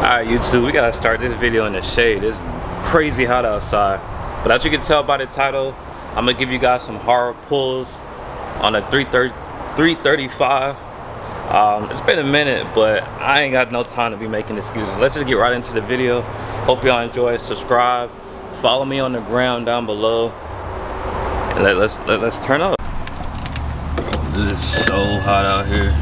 Alright YouTube, we gotta start this video in the shade. It's crazy hot outside. But as you can tell by the title, I'm gonna give you guys some hard pulls on a 335. It's been a minute, but I ain't got no time to be making excuses. Let's just get right into the video. Hope y'all enjoy. Subscribe, follow me on the ground down below, and let's turn up. This is so hot out here.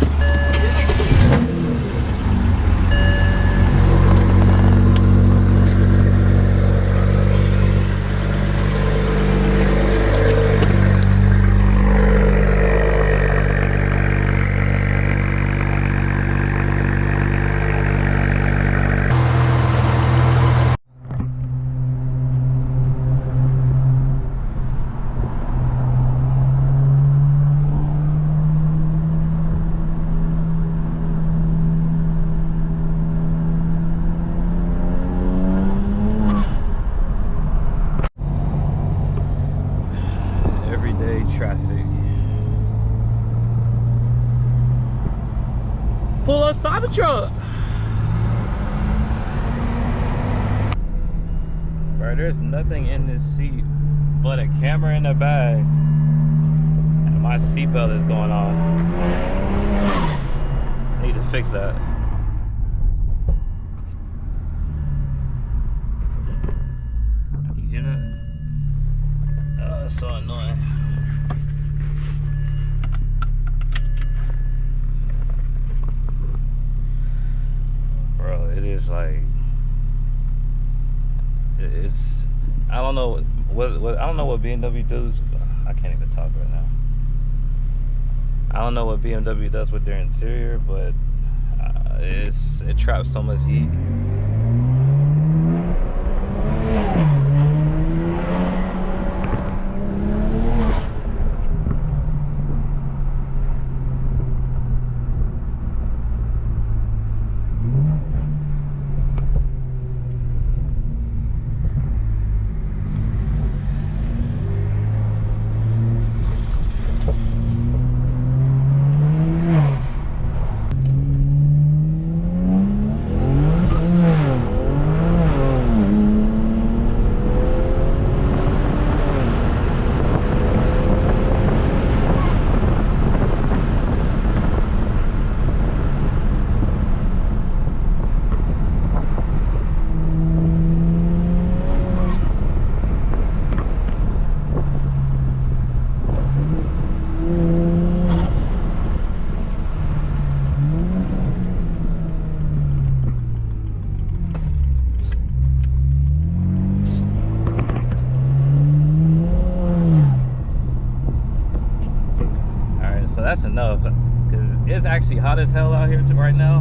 Traffic. Pull up Cybertruck. Bro, there's nothing in this seat but a camera in the bag, and my seatbelt is going on. I need to fix that. You hear that? Oh, that's so annoying. It is like, it's, I don't know what I don't know what BMW does. I can't even talk right now. I don't know what BMW does with their interior, but it traps so much heat. So that's enough, because it's actually hot as hell out here right now. I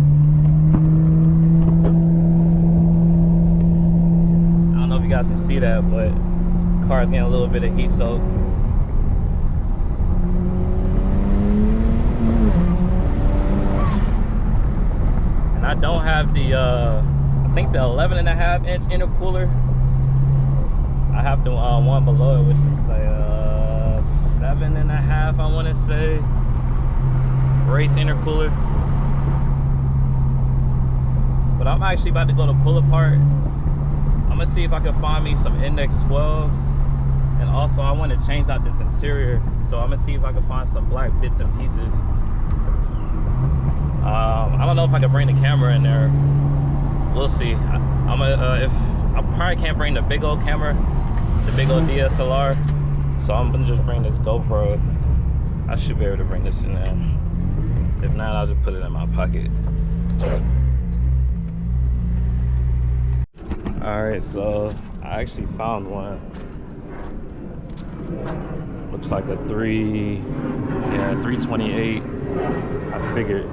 don't know if you guys can see that, but the car's getting a little bit of heat soak. And I don't have the, I think the 11.5-inch intercooler. I have the one below it, which is like 7.5, I want to say. Race intercooler. But I'm actually about to go to pull apart. I'm gonna see if I can find me some index 12s, and also I want to change out this interior, so I'm gonna see if I can find some black bits and pieces. I don't know if I can bring the camera in there. We'll see. I probably can't bring the big old camera, the big old DSLR, so I'm gonna just bring this GoPro. I should be able to bring this in there. If not, I'll just put it in my pocket. Alright, so I actually found one. Looks like a 328. I figured.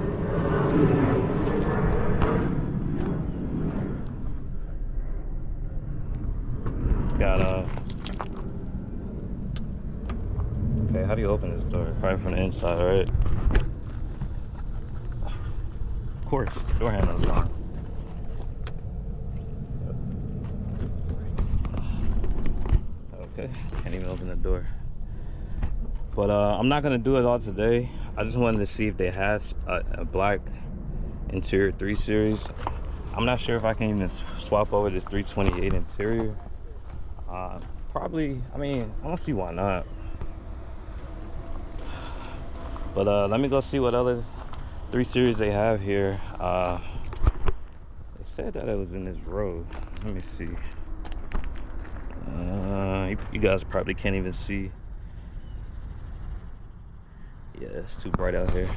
It's got a... Okay, how do you open this door? Probably from the inside, right? Of course, door handle's gone. Okay, can't even open the door. But I'm not gonna do it all today. I just wanted to see if they has a black interior 3 Series. I'm not sure if I can even swap over this 328 interior. Probably, I mean, I don't see why not. But let me go see what other 3 Series they have here. They said that it was in this road. Let me see. You guys probably can't even see. Yeah, it's too bright out here.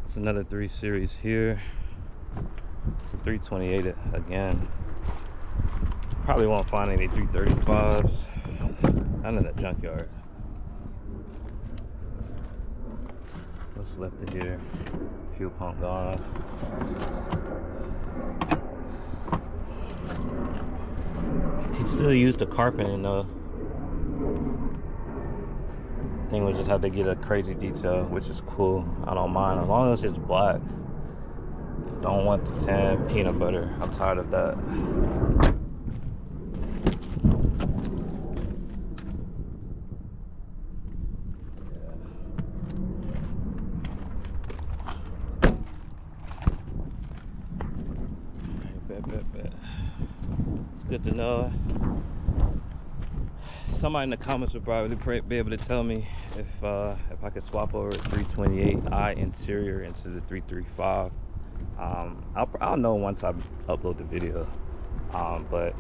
It's another 3 Series here. It's a 328 again. Probably won't find any 335s. Not in the junkyard. What's left of here? Fuel pump gone. Can still use the carpeting though. I think we'll just have to get a crazy detail, which is cool. I don't mind as long as it's black. Don't want the tan peanut butter. I'm tired of that. It's good to know. Somebody in the comments would probably be able to tell me if I could swap over 328i interior into the 335. I'll know once I upload the video. But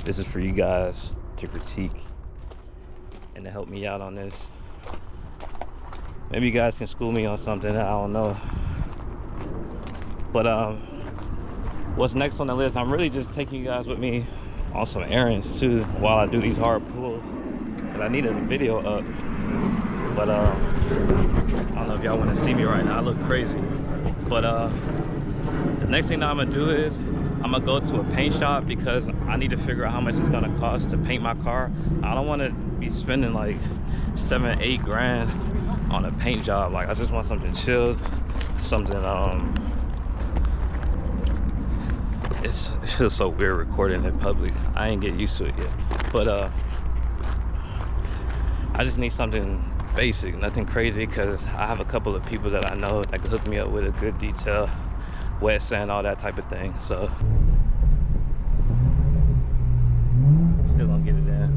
this is for you guys to critique and to help me out on this. Maybe you guys can school me on something, I don't know. But what's next on the list? I'm really just taking you guys with me on some errands too while I do these hard pulls. But I need a video up. But I don't know if y'all want to see me right now. I look crazy. But the next thing that I'm gonna do is I'm gonna go to a paint shop because I need to figure out how much it's gonna cost to paint my car. I don't want to be spending like 7-8 grand on a paint job. Like, I just want something chilled, something it feels so weird recording in public. I ain't get used to it yet. But I just need something basic, nothing crazy, because I have a couple of people that I know that can hook me up with a good detail, wet sand, all that type of thing. So still gonna get it in.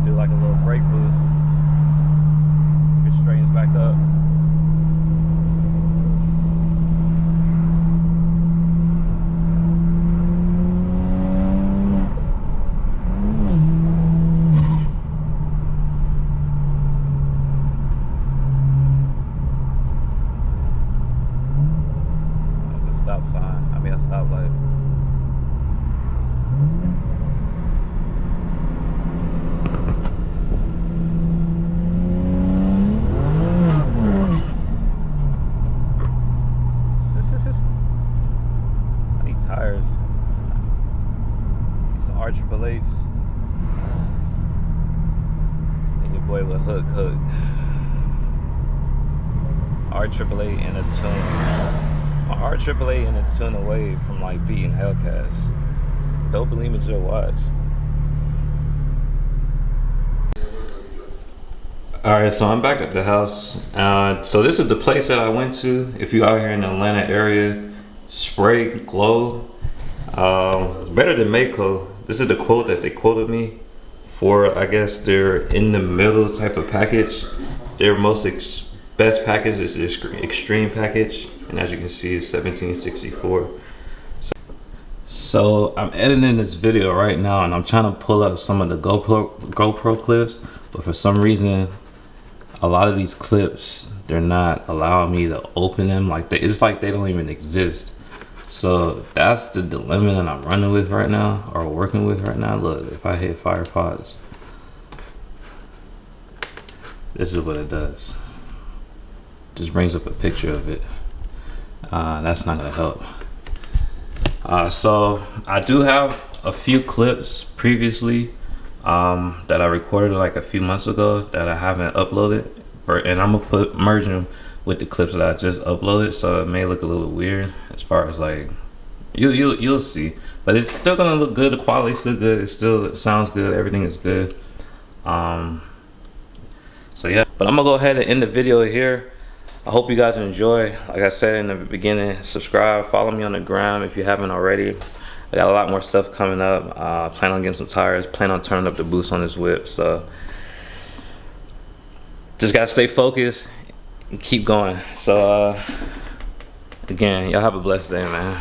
Do like a little brake boost. If it straightens back up. That's a stop sign. I mean a stoplight. Tires. These R888s. And your boy with hook. R888 and a tune. My R888 and a tune away from like beating Hellcats. Don't believe me, just watch. Alright, so I'm back at the house. So this is the place that I went to. If you're out here in the Atlanta area, Spray Glow. It's better than Mako. This is the quote that they quoted me for. I guess they're in the middle type of package. Their most Best package is the extreme package, and as you can see, it's 1764. So I'm editing this video right now, and I'm trying to pull up some of the GoPro clips, but for some reason, a lot of these clips, they're not allowing me to open them. Like it's like they don't even exist. So that's the dilemma that I'm running with right now, or working with right now. Look, if I hit Firefox, this is what it does. Just brings up a picture of it. That's not gonna help. So I do have a few clips previously that I recorded like a few months ago that I haven't uploaded, and I'm gonna merge them with the clips that I just uploaded, so it may look a little weird as far as like you'll see, but it's still gonna look good. The quality's still good. It sounds good. Everything is good. So yeah, but I'm gonna go ahead and end the video here. I hope you guys enjoy. Like I said in the beginning, subscribe, follow me on the gram if you haven't already. I got a lot more stuff coming up. Plan on getting some tires, plan on turning up the boost on this whip. So just gotta stay focused and keep going. So again, y'all have a blessed day, man.